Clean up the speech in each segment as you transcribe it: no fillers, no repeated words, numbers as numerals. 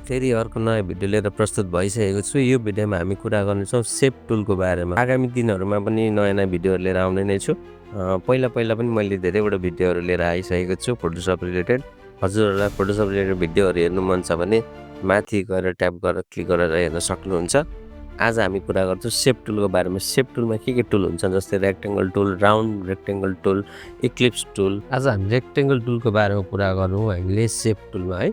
फेरि अर्को नयाँ भिडियो लिएर प्रस्तुत भइसकेको छु। यो भिडियोमा हामी कुरा गर्नेछौँ सेप टुलको बारेमा। आगामी दिनहरूमा पनि नयाँ भिडियोहरू लिएर आउने नै छु। पहिला पनि मैले धेरैवटा भिडियोहरू लिएर आइसकेको छु फोटोसप रिलेटेड। हजुरहरूलाई फोटोसप रिलेटेड भिडियोहरू हेर्नु मन छ भने माथि गएर ट्याप गरेर क्लिक गरेर हेर्न सक्नुहुन्छ। आज हामी कुरा गर्छौँ सेप टुलको बारेमा। सेप टुलमा के टुल हुन्छ जस्तै rectangle tool, round rectangle tool, Eclipse tool. आज हामी रेक्टेङ्गल टुलको बारेमा कुरा गरौँ हामीले सेप टुलमा है।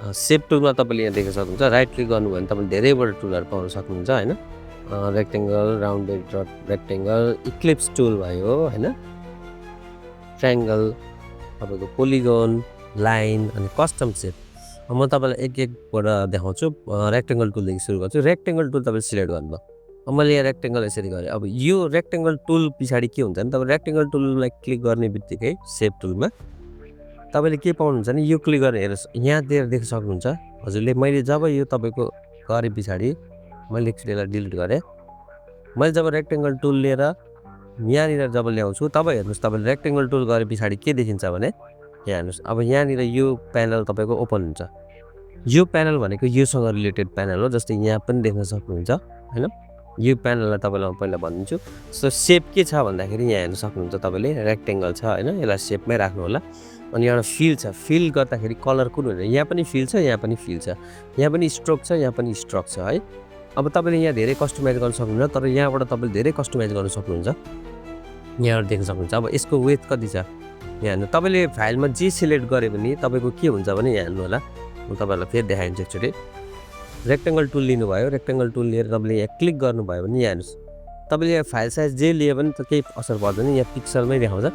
सेप टुलमा तपाईँले यहाँ देख्न सक्नुहुन्छ, राइट क्लिक गर्नुभयो भने तपाईँले धेरैवटा टुलहरू पाउन सक्नुहुन्छ होइन। Rectangle, rounded rectangle, Eclipse tool भयो होइन, ट्रायङ्गल, तपाईँको पोलिगन, लाइन अनि कस्टम सेप। म तपाईँलाई एक एकबाट देखाउँछु। रेक्टेङ्गल टुलदेखि सुरु गर्छु। रेक्टेङ्गल टुल तपाईँले सिलेक्ट गर्नुभयो। अब मैले यहाँ रेक्टेङ्गल यसरी गरेँ। अब यो रेक्टेङ्गल टुल पछाडि के हुन्छ भने तपाईँ रेक्टेङ्गल टुललाई क्लिक गर्ने बित्तिकै सेप टुलमा तपाईँले के पाउनुहुन्छ भने यो क्लिक गरेर हेर्नुहोस्, यहाँ देख्न सक्नुहुन्छ हजुरले। मैले जब यो तपाईँको गरे पछाडि मैले यसलाई डिलिट गरेँ। मैले जब रेक्टेङ्गल टुल लिएर यहाँनिर जब ल्याउँछु तब हेर्नुहोस्, तपाईँले रेक्टेङ्गल टुल गरे पछाडि के देखिन्छ भने यहाँ हेर्नुहोस्। अब यहाँनिर यो प्यानल तपाईँको ओपन हुन्छ। यो प्यानल भनेको योसँग रिलेटेड प्यानल हो, जस्तै यहाँ पनि देख्न सक्नुहुन्छ होइन। यो प्यानललाई तपाईँलाई म पहिला भनिदिन्छु। सो सेप के छ भन्दाखेरि यहाँ हेर्न सक्नुहुन्छ तपाईँले, रेक्टेङ्गल छ होइन, यसलाई सेपमै राख्नु होला। अनि एउटा फिल छ, फिल गर्दाखेरि कलर कुन हुने, यहाँ पनि फिल छ, यहाँ पनि फिल छ, यहाँ पनि स्ट्रोक छ, यहाँ पनि स्ट्रोक छ है। अब तपाईँले यहाँ धेरै कस्टमाइज गर्न सक्नुहुन्छ, तर यहाँबाट तपाईँले धेरै कस्टमाइज गर्न सक्नुहुन्छ। यहाँबाट देख्न सक्नुहुन्छ। अब यसको वेथ कति छ यहाँ हेर्नु। तपाईँले फाइलमा जे सिलेक्ट गरे भने तपाईँको के हुन्छ भने यहाँ हेर्नु होला। म तपाईँहरूलाई फेरि देखाइदिन्छु एकचोटि। रेक्टेङ्गल टुल लिनुभयो, रेक्टेङ्गल टुल लिएर तपाईँले यहाँ क्लिक गर्नुभयो भने यहाँ हेर्नुहोस्, तपाईँले यहाँ फाइल साइज जे लियो भने त केही असर पर्दैन, यहाँ पिक्सलमै देखाउँछ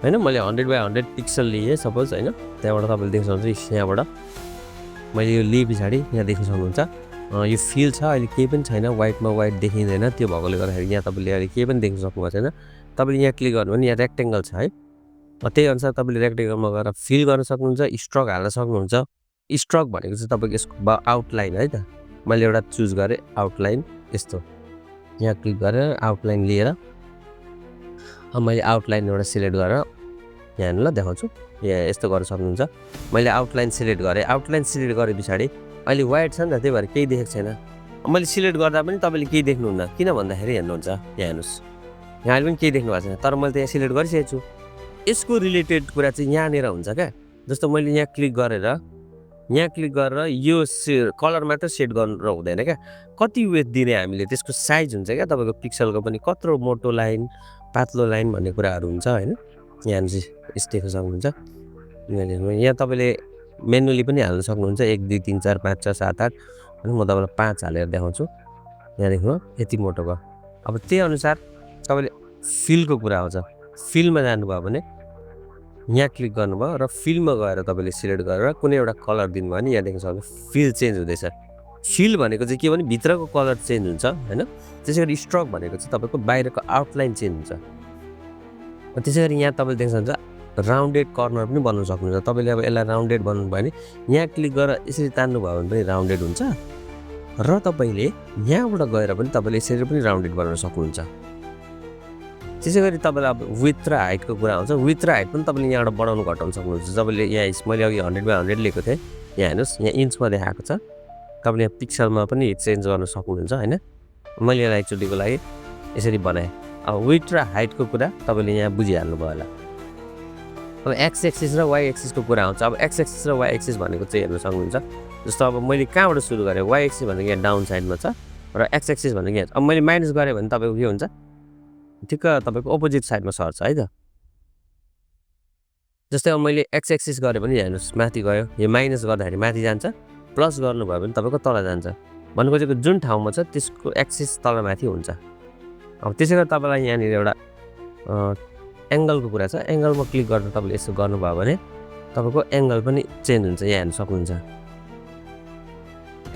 होइन। मैले 100x100 पिक्सल लिएँ सपोज होइन। त्यहाँबाट तपाईँले देख्न सक्नुहुन्छ, यहाँबाट मैले यो लिएँ पछाडि यहाँ देख्न सक्नुहुन्छ यो फिल छ, अहिले केही पनि छैन, वाइटमा वाइट देखिँदैन। त्यो भएकोले गर्दाखेरि यहाँ तपाईँले अहिले केही पनि देख्न सक्नुभएको छैन। तपाईँले यहाँ क्लिक गर्नु भने यहाँ रेक्टेङ्गल छ है, त्यही अनुसार तपाईँले रेक्टेङ्गलमा गएर फिल गर्न सक्नुहुन्छ, स्ट्रोक हाल्न सक्नुहुन्छ। स्ट्रोक भनेको चाहिँ तपाईँको यसको आउटलाइन है त। मैले एउटा चुज गरेँ आउटलाइन, यस्तो यहाँ क्लिक गरेर आउटलाइन लिएर अब मैले आउटलाइन एउटा सिलेक्ट गरेर यहाँ हेर्नु ल देखाउँछु। यहाँ यस्तो गर्न सक्नुहुन्छ। मैले आउटलाइन सिलेक्ट गरेँ। आउटलाइन सिलेक्ट गरे पछाडि अहिले वाइट छ नि त, त्यही भएर केही देखेको छैन। मैले सिलेक्ट गर्दा पनि तपाईँले केही देख्नुहुन्न, किन भन्दाखेरि हेर्नुहुन्छ यहाँ हेर्नुहोस्, यहाँ अहिले पनि केही देख्नु भएको छैन, तर मैले त यहाँ सिलेक्ट गरिसकेको छु। यसको रिलेटेड कुरा चाहिँ यहाँनिर हुन्छ क्या। जस्तो मैले यहाँ क्लिक गरेर यो कलर मात्र सेट गरेर हुँदैन क्या, कति वेथ दिने हामीले त्यसको साइज हुन्छ क्या। तपाईँको पिक्सलको पनि कत्रो मोटो लाइन, पातलो लाइन भन्ने कुराहरू हुन्छ होइन। यहाँ चाहिँ यस्तो देख्न सक्नुहुन्छ। यहाँ तपाईँले मेनुअली पनि हाल्न सक्नुहुन्छ, 1 2 3 4 5 6 7 8 अनि म तपाईँलाई 5 हालेर देखाउँछु। यहाँ देख्नु यति मोटोको। अब त्यही अनुसार तपाईँले फिलको कुरा आउँछ। फिलमा जानुभयो भने यहाँ क्लिक गर्नुभयो र फिलमा गएर तपाईँले सिलेक्ट गरेर कुनै एउटा कलर दिनुभयो भने यहाँ देख्न सक्नुहुन्छ फिल चेन्ज हुँदैछ। फिल भनेको चाहिँ के भने भित्रको कलर चेन्ज हुन्छ होइन। त्यसै गरी स्ट्रोक भनेको चाहिँ तपाईँको बाहिरको आउटलाइन चेन्ज हुन्छ। त्यसै गरी यहाँ तपाईँले देख्न सक्नुहुन्छ राउन्डेड कर्नर पनि बनाउन सक्नुहुन्छ। तपाईँले अब यसलाई राउन्डेड बनाउनु भयो भने यहाँ क्लिक गरेर यसरी तान्नुभयो भने पनि राउन्डेड हुन्छ, र तपाईँले यहाँबाट गएर पनि तपाईँले यसरी पनि राउन्डेड बनाउन सक्नुहुन्छ। त्यसै गरी तपाईँलाई अब विथ र हाइटको कुरा आउँछ। विथ र हाइट पनि तपाईँले यहाँबाट बढाउनु घटाउन सक्नुहुन्छ। तपाईँले यहाँ मैले अघि 100x100 लिएको थिएँ, यहाँ हेर्नुहोस् यहाँ इन्चमा देखाएको छ। तपाईँले यहाँ पिक्सलमा पनि चेन्ज गर्न सक्नुहुन्छ होइन। मैले यसलाई एकचोटिको लागि यसरी बनाएँ। अब विथ र हाइटको कुरा तपाईँले यहाँ बुझिहाल्नुभयो होला। अब एक्स एक्सिस र वाइ एक्सिसको कुरा आउँछ। अब एक्स एक्सिस र वाइ एक्सिस भनेको चाहिँ हेर्न सक्नुहुन्छ। जस्तो अब मैले कहाँबाट सुरु गरेँ, वाइ एक्सिस भनेको यहाँ डाउन साइडमा छ र एक्स एक्सिस भनेको यहाँ। अब मैले माइनस गरेँ भने तपाईँको के हुन्छ, ठिक्क तपाईँको अपोजिट साइडमा सर्छ है त। जस्तै अब मैले एक्स एक्सिस गरेँ भने हेर्नुहोस् माथि गयो, यो माइनस गर्दाखेरि माथि जान्छ, प्लस गर्नुभयो भने तपाईँको तल जान्छ। भन्नु खोजेको जुन ठाउँमा छ त्यसको एक्सिस तल माथि हुन्छ। अब त्यसै गरी तपाईँलाई यहाँनिर एउटा एङ्गलको कुरा छ। एङ्गलमा क्लिक गरेर तपाईँले यसो गर्नुभयो भने तपाईँको एङ्गल पनि चेन्ज हुन्छ। यहाँ हेर्न सक्नुहुन्छ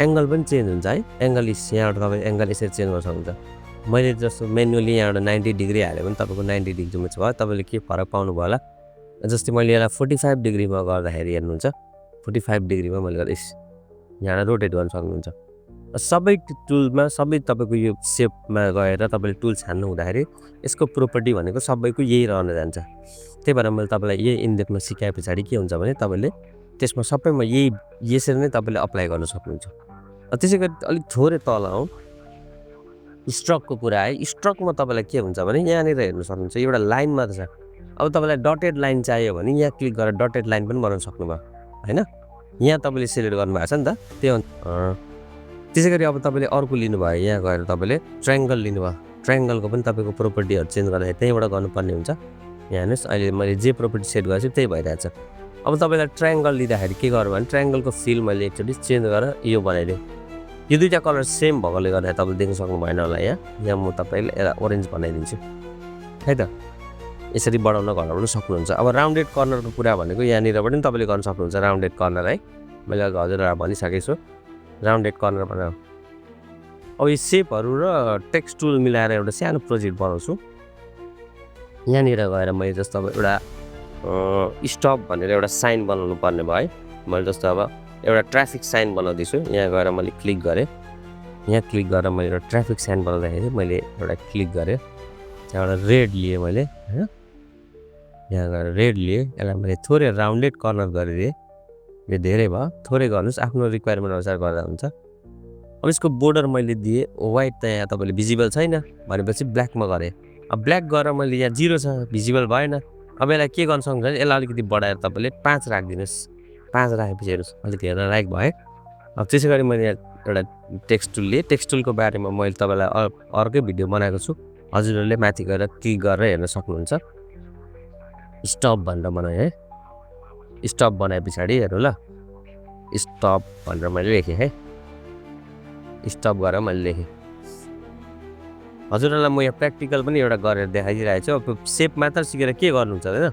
एङ्गल पनि चेन्ज हुन्छ है। एङ्गल यहाँबाट तपाईँ एङ्गल यसरी चेन्ज गर्न सक्नुहुन्छ। मैले जस्तो मेनुअली यहाँबाट 90 डिग्री हाल्यो भने तपाईँको 90 डिग्रीमा भयो। तपाईँले के फरक पाउनु भयो होला। जस्तै मैले यसलाई 45 डिग्रीमा गर्दाखेरि हेर्नुहुन्छ, 45 डिग्रीमा मैले गर्दा यहाँबाट रोटेट गर्न सक्नुहुन्छ। सबै टुलमा सबै तपाईँको यो सेपमा गएर तपाईँले टुल छान्नु हुँदाखेरि यसको प्रोपर्टी भनेको सबैको यही रहन जान्छ। त्यही भएर मैले तपाईँलाई यही इन्डेक्समा सिकाए पछाडि के हुन्छ भने तपाईँले त्यसमा सबैमा यसरी नै तपाईँले अप्लाई गर्न सक्नुहुन्छ। त्यसै गरी अलिक थोरै तल आउँ, स्ट्रोकको कुरा है। स्ट्रोकमा तपाईँलाई के हुन्छ भने यहाँनिर हेर्न सक्नुहुन्छ एउटा लाइन मात्र छ। अब तपाईँलाई डटेड लाइन चाहियो भने यहाँ क्लिक गरेर डटेड लाइन पनि बनाउन सक्नुभयो हैन। यहाँ तपाईँले सिलेक्ट गर्नुभएको छ नि त त्यो। त्यसै गरी अब तपाईँले अर्को लिनुभयो, यहाँ गएर तपाईँले ट्रायङ्गल लिनुभयो। ट्रायङ्गलको पनि तपाईँको प्रोपर्टीहरू चेन्ज गर्दाखेरि त्यहीँबाट गर्नुपर्ने हुन्छ। यहाँ हेर्नुहोस् अहिले मैले जे प्रोपर्टी सेट गरेको छु त्यही भइरहेछ। अब तपाईँलाई ट्रायङ्गल लिँदाखेरि के गर्नु भने ट्रायङ्गलको फिल मैले एकचोटि चेन्ज गरेर यो बनाइदिएँ। यो दुईवटा कलर सेम भएकोले गर्दा तपाईँले देख्न सक्नु भएन होला। यहाँ म तपाईँले यसलाई ओरेन्ज बनाइदिन्छु है त। यसरी बढाउन घटाउन सक्नुहुन्छ। अब राउन्डेड कर्नरको कुरा भनेको यहाँनिर पनि तपाईँले गर्न सक्नुहुन्छ राउन्डेड कर्नर है। मैले हजुरलाई भनिसकेको छु राउन्डेड कर्नर बनाऊ। अब यो सेपहरू र टेक्स्ट टुल मिलाएर एउटा सानो प्रोजेक्ट बनाउँछु। यहाँनिर गएर मैले जस्तो अब एउटा स्टप भनेर एउटा साइन बनाउनु पर्ने भयो है। मैले जस्तो अब एउटा ट्राफिक साइन बनाउँदैछु। यहाँ गएर मैले क्लिक गरेँ। यहाँ क्लिक गरेर मैले एउटा ट्राफिक साइन बनाउँदाखेरि मैले एउटा क्लिक गरेँ। त्यहाँबाट रेड लिएँ मैले होइन। यहाँ गएर रेड लिएँ। यसलाई मैले थोरै राउन्डेड कर्नर गरिदिएँ। यो धेरै भयो, थोरै गर्नुहोस्, आफ्नो रिक्वायरमेन्ट अनुसार गर्दा हुन्छ। अब यसको बोर्डर मैले दिएँ वाइट त यहाँ तपाईँले भिजिबल छैन भनेपछि ब्ल्याकमा गरेँ। अब ब्ल्याक गरेर मैले यहाँ 0 छ भिजिबल भएन। अब यसलाई के गर्न सक्नुहुन्छ भने यसलाई अलिकति बढाएर तपाईँले 5 राखिदिनुहोस्। 5 राखेपछि हेर्नुहोस् अलिक हेर्न लायक भयो। अब त्यसै गरी मैले एउटा टेक्स्ट टुल लिएँ। टेक्स्ट टुलको बारेमा मैले तपाईँलाई अर्कै भिडियो बनाएको छु, हजुरहरूले माथि गएर क्लिक गरेर हेर्न सक्नुहुन्छ। स्टप भनेर बनाएँ है। स्टप बनाए पछाडि हेर्नु ल, स्टप भनेर मैले लेखेँ है। स्टप गरेर मैले लेखेँ। हजुरहरूलाई म यहाँ प्र्याक्टिकल पनि एउटा गरेर देखाइदिइरहेको छु। अब सेप मात्र सिकेर के गर्नुहुन्छ होइन,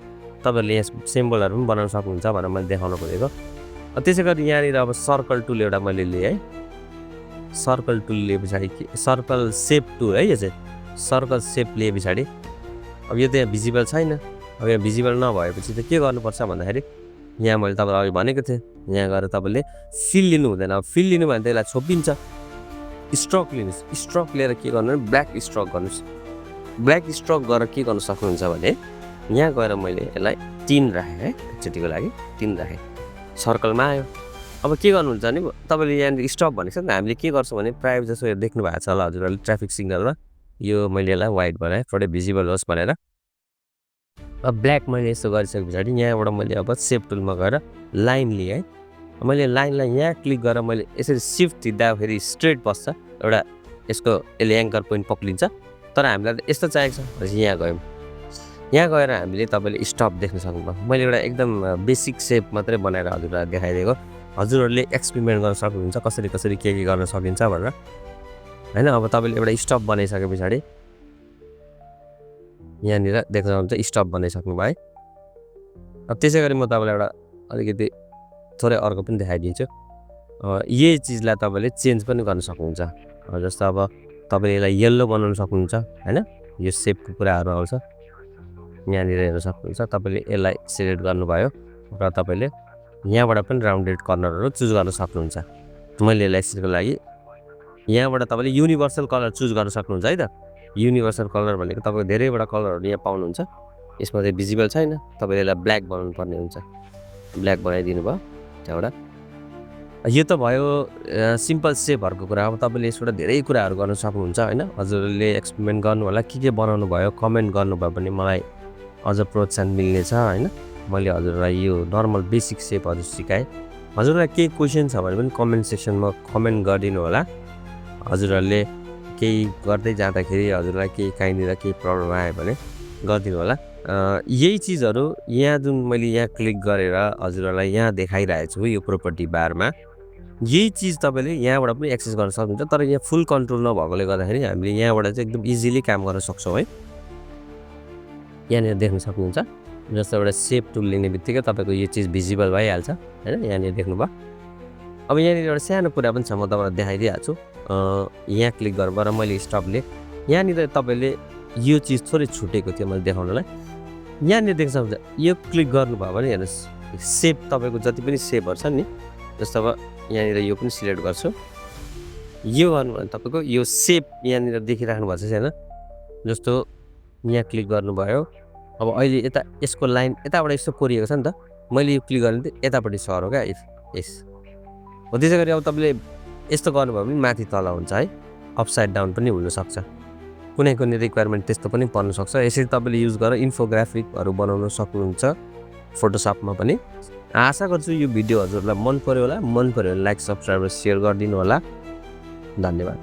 तपाईँहरूले यहाँ सिम्बलहरू पनि बनाउन सक्नुहुन्छ भनेर मैले देखाउनु खोजेको। त्यसै गरी यहाँनिर अब सर्कल टुल एउटा मैले लिएँ है। सर्कल टुल लिए पछाडि सर्कल सेप टुल है, यो चाहिँ सर्कल सेप लिए पछाडि अब यो त यहाँ भिजिबल छैन। अब यहाँ भिजिबल नभएपछि त के गर्नुपर्छ भन्दाखेरि यहाँ मैले तपाईँलाई अघि भनेको थिएँ, यहाँ गएर तपाईँले फिल लिनु हुँदैन। अब फिल लिनु भने त यसलाई छोपिन्छ। स्ट्रोक लिनुहोस्। स्ट्रोक लिएर के गर्नु भने ब्ल्याक स्ट्रोक गर्नुहोस्। ब्ल्याक स्ट्रोक गरेर के गर्न सक्नुहुन्छ भने यहाँ गएर मैले यसलाई 3 राखेँ है, एकचोटिको लागि 3 राखेँ। सर्कलमा आयो। अब के गर्नुहुन्छ भने तपाईँले यहाँनिर स्टप भनेको छ नि, हामीले के गर्छौँ भने प्रायः जस्तो यो देख्नु भएको छ होला हजुरहरूले ट्राफिक सिग्नलमा, यो मैले यसलाई वाइट बनाएँ थोरै भिजिबल होस् भनेर। अब ब्ल्याक मैले यस्तो गरिसके पछाडि यहाँबाट मैले अब सेप टुलमा गएर लाइन लिएँ है। मैले लाइनलाई यहाँ क्लिक गरेर मैले यसरी सिफ्ट थिच्दाखेरि स्ट्रेट बस्छ, एउटा यसको यसले एङ्कर पोइन्ट पक्लिन्छ। तर हामीलाई त यस्तो चाहिएको छ भनेपछि यहाँ गयौँ। यहाँ गएर हामीले तपाईँले स्टप देख्न सक्नुभयो। मैले एउटा एकदम बेसिक सेप मात्रै बनाएर हजुरलाई देखाइदिएको। हजुरहरूले एक्सपेरिमेन्ट गर्न सक्नुहुन्छ कसरी कसरी के गर्न सकिन्छ भनेर होइन। अब तपाईँले एउटा स्टप बनाइसके पछाडि यहाँनिर देख्न सक्नुहुन्छ स्टप बनाइसक्नु भयो है। अब त्यसै गरी म तपाईँलाई एउटा अलिकति थोरै अर्को पनि देखाइदिन्छु। यही चिजलाई तपाईँले चेन्ज पनि गर्न सक्नुहुन्छ। जस्तो अब तपाईँले यसलाई येल्लो बनाउन सक्नुहुन्छ होइन। यो सेपको कुराहरू आउँछ यहाँनिर हेर्न सक्नुहुन्छ। तपाईँले यसलाई सिलेक्ट गर्नुभयो र तपाईँले यहाँबाट पनि राउन्डेड कर्नरहरू चुज गर्न सक्नुहुन्छ। मैले यसलाई यसको लागि यहाँबाट तपाईँले युनिभर्सल कलर चुज गर्न सक्नुहुन्छ है त। युनिभर्सल कलर भनेको तपाईँको धेरैवटा कलरहरू यहाँ पाउनुहुन्छ। यसमा चाहिँ भिजिबल छैन, तपाईँले यसलाई ब्ल्याक बनाउनु पर्ने हुन्छ। ब्ल्याक बनाइदिनु भयो त्यहाँबाट। यो त भयो सिम्पल सेपहरूको कुरा। अब तपाईँले यसबाट धेरै कुराहरू गर्न सक्नुहुन्छ होइन। हजुरहरूले एक्सपेरिमेन्ट गर्नु होला, के बनाउनु भयो कमेन्ट गर्नुभयो भने मलाई अझ प्रोत्साहन मिल्नेछ होइन। मैले हजुरलाई यो नर्मल बेसिक सेपहरू सिकाएँ। हजुरलाई केही क्वेसन छ भने पनि कमेन्ट सेक्सनमा कमेन्ट गरिदिनु होला। हजुरहरूले केही गर्दै जाँदाखेरि हजुरलाई केही काहीँनिर केही प्रब्लम आयो भने गरिदिनु होला। यही चिजहरू यहाँ जुन मैले यहाँ क्लिक गरेर हजुरहरूलाई यहाँ देखाइरहेको छु यो प्रोपर्टी बारमा, यही चिज तपाईँले यहाँबाट पनि एक्सेस गर्न सक्नुहुन्छ। तर यहाँ फुल कन्ट्रोल नभएकोले गर्दाखेरि हामीले यहाँबाट चाहिँ एकदम इजिली काम गर्न सक्छौँ है। यहाँनिर देख्न सक्नुहुन्छ जस्तो एउटा सेप टुल लिने बित्तिकै तपाईँको यो चिज भिजिबल भइहाल्छ होइन। यहाँनिर देख्नुभयो। अब यहाँनिर एउटा सानो कुरा पनि छ, म तपाईँलाई देखाइदिइहाल्छु। यहाँ क्लिक गरेर मैले स्टप लिएँ। यहाँनिर तपाईँले यो चिज थोरै छुटेको थियो मैले देखाउनलाई। यहाँनिर देख्न सक्नुहुन्छ यो क्लिक गर्नुभयो भने हेर्नुहोस् सेप तपाईँको जति पनि सेपहरू छ नि, जस्तो अब यहाँनिर यो पनि सिलेक्ट गर्छु। यो गर्नु भने तपाईँको यो सेप यहाँनिर देखिराख्नु भएको छ होइन। जस्तो यहाँ क्लिक गर्नुभयो। अब अहिले यता यसको लाइन यताबाट यस्तो कोरिएको छ नि त, मैले यो क्लिक गर्ने थिएँ यतापट्टि सर्यो क्या यस हो। त्यसै गरी अब तपाईँले यस्तो गर्नुभयो भने माथि तल हुन्छ है, अपसाइड डाउन पनि हुनसक्छ, कुनै कुनै रिक्वायरमेन्ट त्यस्तो पनि पर्नसक्छ। यसरी तपाईँले युज गरेर इन्फोग्राफिकहरू बनाउन सक्नुहुन्छ फोटोसपमा पनि। आशा गर्छु यो भिडियो हजुरलाई मन पर्यो होला, मन पर्यो भने लाइक सब्सक्राइब र सेयर गरिदिनु होला। धन्यवाद।